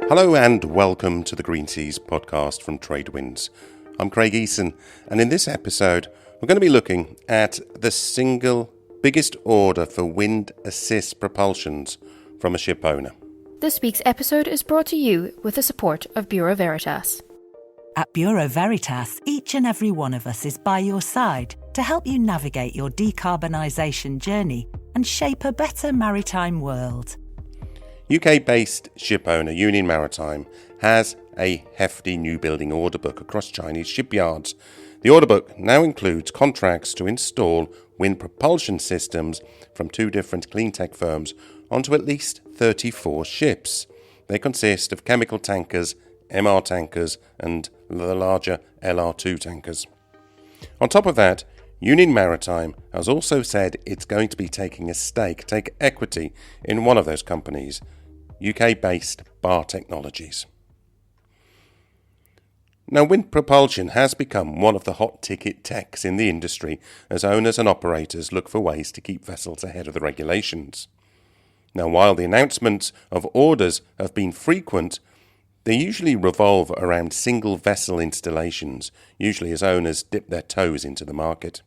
Hello and welcome to the Green Seas podcast from TradeWinds. I'm Craig Eason, and in this episode we're going to be looking at the single biggest order for wind assist propulsions from a ship owner. This week's episode is brought to you with the support of Bureau Veritas. At Bureau Veritas, each and every one of us is by your side to help you navigate your decarbonisation journey and shape a better maritime world. UK-based ship owner Union Maritime has a hefty new building order book across Chinese shipyards. The order book now includes contracts to install wind propulsion systems from two different clean tech firms onto at least 34 ships. They consist of chemical tankers, MR tankers and the larger LR2 tankers. On top of that, Union Maritime has also said it's going to be taking a stake, take equity in one of those companies, UK-based Bar Technologies. Now, wind propulsion has become one of the hot ticket techs in the industry as owners and operators look for ways to keep vessels ahead of the regulations. Now, while the announcements of orders have been frequent, they usually revolve around single vessel installations, usually as owners dip their toes into the market.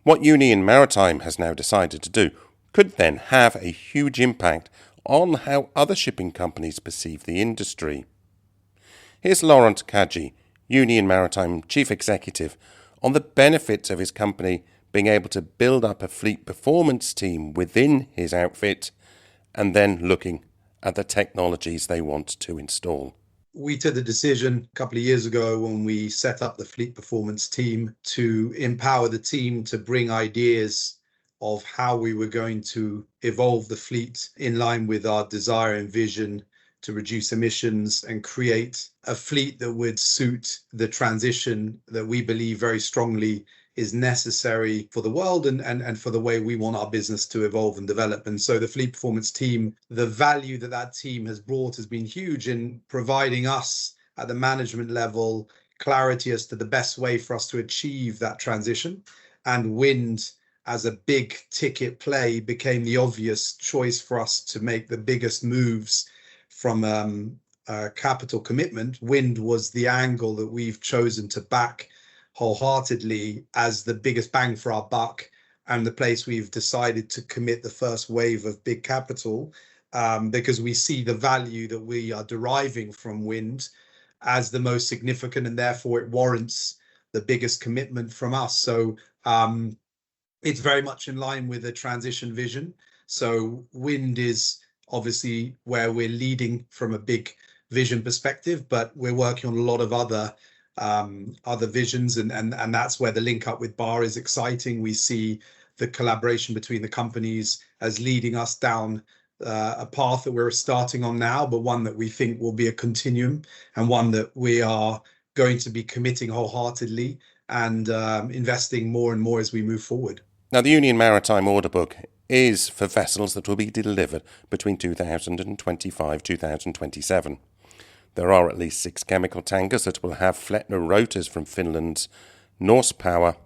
What Union Maritime has now decided to do could then have a huge impact on how other shipping companies perceive the industry. Here's Laurent Cadji, Union Maritime Chief Executive, on the benefits of his company being able to build up a fleet performance team within his outfit and then looking at the technologies they want to install. We took the decision a couple of years ago when we set up the fleet performance team to empower the team to bring ideas of how we were going to evolve the fleet in line with our desire and vision to reduce emissions and create a fleet that would suit the transition that we believe very strongly is necessary for the world and for the way we want our business to evolve and develop. And so the fleet performance team, the value that team has brought has been huge in providing us at the management level clarity as to the best way for us to achieve that transition. And wind as a big ticket play became the obvious choice for us to make the biggest moves from capital commitment. Wind was the angle that we've chosen to back wholeheartedly as the biggest bang for our buck and the place we've decided to commit the first wave of big capital because we see the value that we are deriving from wind as the most significant and therefore it warrants the biggest commitment from us. So it's very much in line with the transition vision. So wind is obviously where we're leading from a big vision perspective, but we're working on a lot of other visions and that's where the link up with Bar is exciting. We see the collaboration between the companies as leading us down a path that we're starting on now, but one that we think will be a continuum and one that we are going to be committing wholeheartedly and investing more and more as we move forward. Now, the Union Maritime order book is for vessels that will be delivered between 2025-2027. There are at least 6 chemical tankers that will have Flettner rotors from Finland's Norse Power,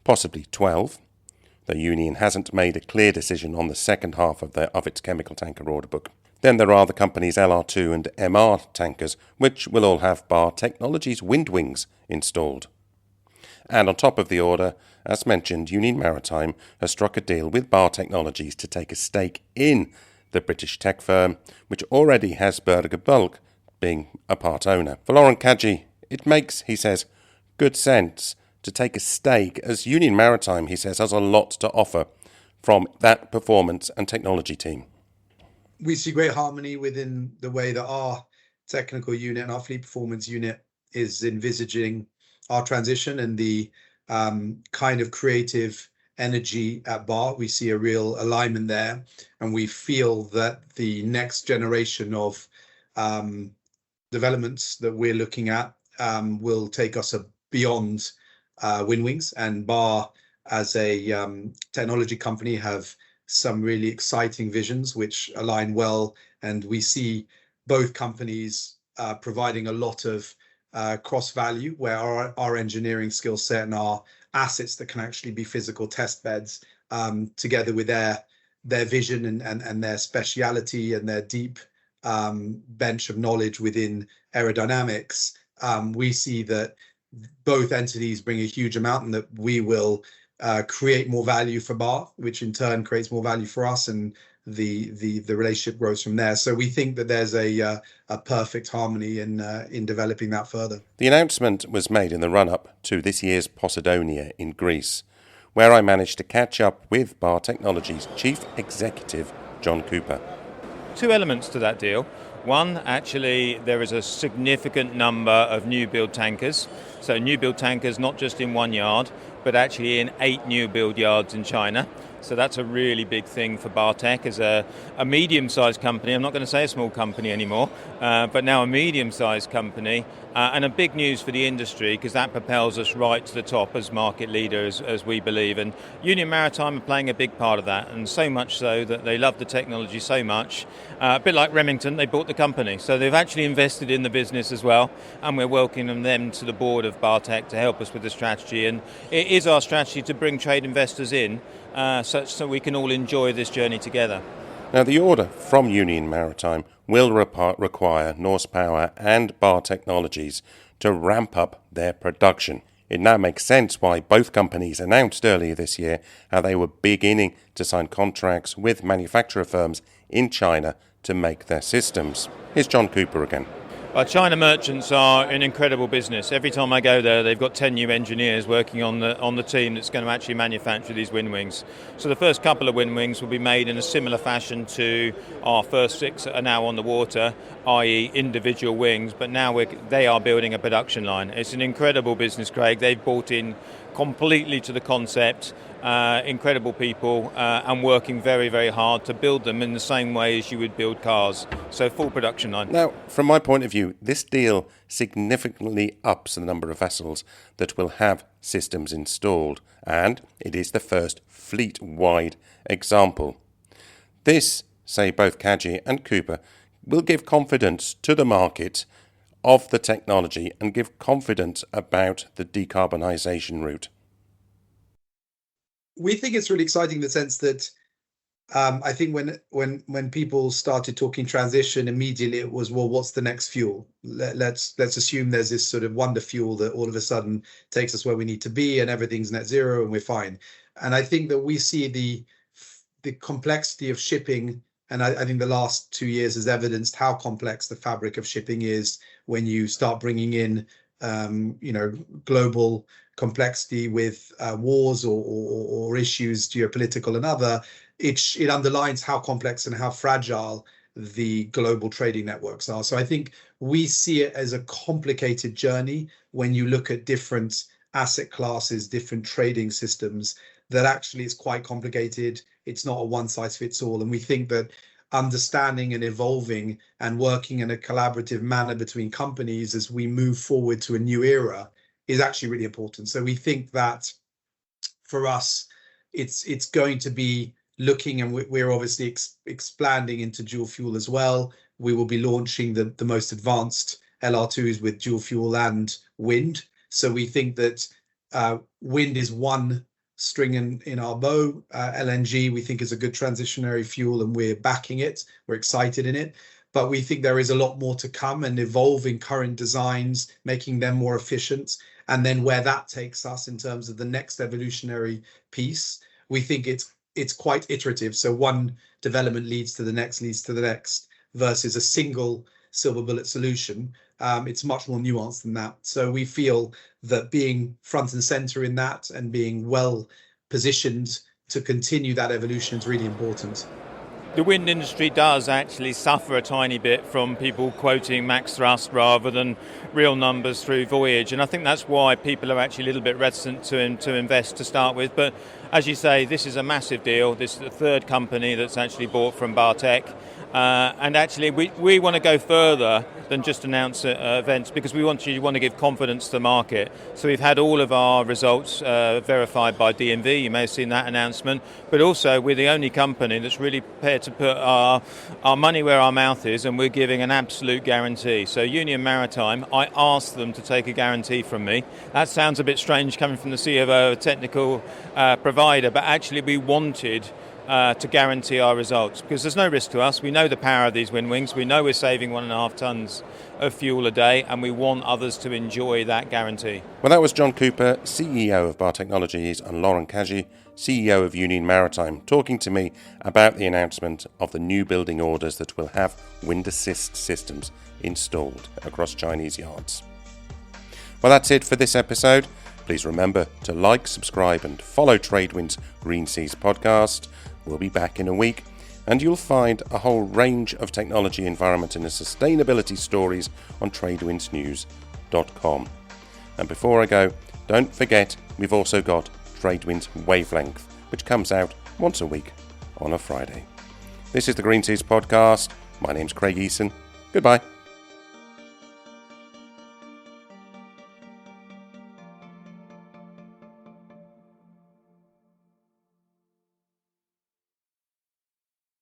possibly 12. The Union hasn't made a clear decision on the second half of its chemical tanker order book. Then there are the company's LR2 and MR tankers, which will all have Bar Technology's wind wings installed. And on top of the order, as mentioned, Union Maritime has struck a deal with Bar Technologies to take a stake in the British tech firm, which already has Berger Bulk being a part owner. For Laurent Cadji, it makes, he says, good sense to take a stake as Union Maritime, he says, has a lot to offer from that performance and technology team. We see great harmony within the way that our technical unit and our fleet performance unit is envisaging our transition and the kind of creative energy at Bar. We see a real alignment there, and we feel that the next generation of developments that we're looking at will take us beyond wind wings, and Bar as a technology company have some really exciting visions which align well, and we see both companies providing a lot of cross value where our engineering skill set and our assets that can actually be physical test beds together with their vision and their speciality and their deep bench of knowledge within aerodynamics, we see that both entities bring a huge amount, and that we will create more value for Bath, which in turn creates more value for us, and the relationship grows from there. So we think that there's a perfect harmony in developing that further. The announcement was made in the run-up to this year's Posidonia in Greece, where I managed to catch up with Bar Technology's Chief Executive, John Cooper. Two elements to that deal. One, actually, there is a significant number of new build tankers. So new build tankers not just in one yard, but actually in 8 new build yards in China. So that's a really big thing for Bartek as a medium-sized company. I'm not going to say a small company anymore, but now a medium-sized company. And a big news for the industry, because that propels us right to the top as market leaders, as we believe. And Union Maritime are playing a big part of that, and so much so that they love the technology so much. A bit like Remington, they bought the company. So they've actually invested in the business as well, and we're welcoming them to the board of Bartek to help us with the strategy. And it is our strategy to bring trade investors in, so we can all enjoy this journey together. Now, the order from Union Maritime will require Norse Power and Bar Technologies to ramp up their production. It now makes sense why both companies announced earlier this year how they were beginning to sign contracts with manufacturer firms in China to make their systems. Here's John Cooper again. China merchants are an incredible business. Every time I go there, they've got 10 new engineers working on the team that's going to actually manufacture these wind wings. So the first couple of wind wings will be made in a similar fashion to our first 6 that are now on the water, i.e. individual wings, but now they are building a production line. It's an incredible business, Craig. They've bought in completely to the concept, incredible people, and working very, very hard to build them in the same way as you would build cars. So full production line. Now, from my point of view, this deal significantly ups the number of vessels that will have systems installed, and it is the first fleet-wide example. This, say both Cadji and Cooper, will give confidence to the market of the technology and give confidence about the decarbonisation route. We think it's really exciting in the sense that I think when people started talking transition, immediately it was, well, what's the next fuel? Let's assume there's this sort of wonder fuel that all of a sudden takes us where we need to be and everything's net zero and we're fine. And I think that we see the complexity of shipping, and I think the last 2 years has evidenced how complex the fabric of shipping is when you start bringing in global complexity with wars or issues, geopolitical and other. It underlines how complex and how fragile the global trading networks are. So I think we see it as a complicated journey when you look at different asset classes, different trading systems, that actually is quite complicated. It's not a one size fits all. And we think that understanding and evolving and working in a collaborative manner between companies as we move forward to a new era is actually really important. So we think that for us, it's going to be looking, and we're obviously expanding into dual fuel as well. We will be launching the most advanced LR2s with dual fuel and wind. So we think that wind is one string in our bow. LNG we think is a good transitionary fuel, and we're backing it. We're excited in it, but we think there is a lot more to come, and evolving current designs, making them more efficient, and then where that takes us in terms of the next evolutionary piece. We think it's quite iterative. So one development leads to the next versus a single silver bullet solution. It's much more nuanced than that. So we feel that being front and center in that and being well positioned to continue that evolution is really important. The wind industry does actually suffer a tiny bit from people quoting max thrust rather than real numbers through voyage, and I think that's why people are actually a little bit reticent to invest to start with. But as you say, this is a massive deal. This is the third company that's actually bought from Bartek. And actually, we want to go further than just announce events, because we want to give confidence to the market. So we've had all of our results verified by DNV. You may have seen that announcement. But also, we're the only company that's really prepared to put our money where our mouth is, and we're giving an absolute guarantee. So Union Maritime, I asked them to take a guarantee from me. That sounds a bit strange coming from the CEO of a technical provider, but actually we wanted to guarantee our results, because there's no risk to us. We know the power of these wind wings. We know we're saving 1.5 tonnes of fuel a day, and we want others to enjoy that guarantee. Well, that was John Cooper, CEO of Bar Technologies, and Laurent Cadji, CEO of Union Maritime, talking to me about the announcement of the new building orders that will have wind assist systems installed across Chinese yards. Well, that's it for this episode. Please remember to like, subscribe and follow TradeWinds Green Seas podcast. We'll be back in a week, and you'll find a whole range of technology, environment and sustainability stories on tradewindsnews.com. And before I go, don't forget we've also got TradeWinds Wavelength, which comes out once a week on a Friday. This is the Green Seas podcast. My name's Craig Eason. Goodbye.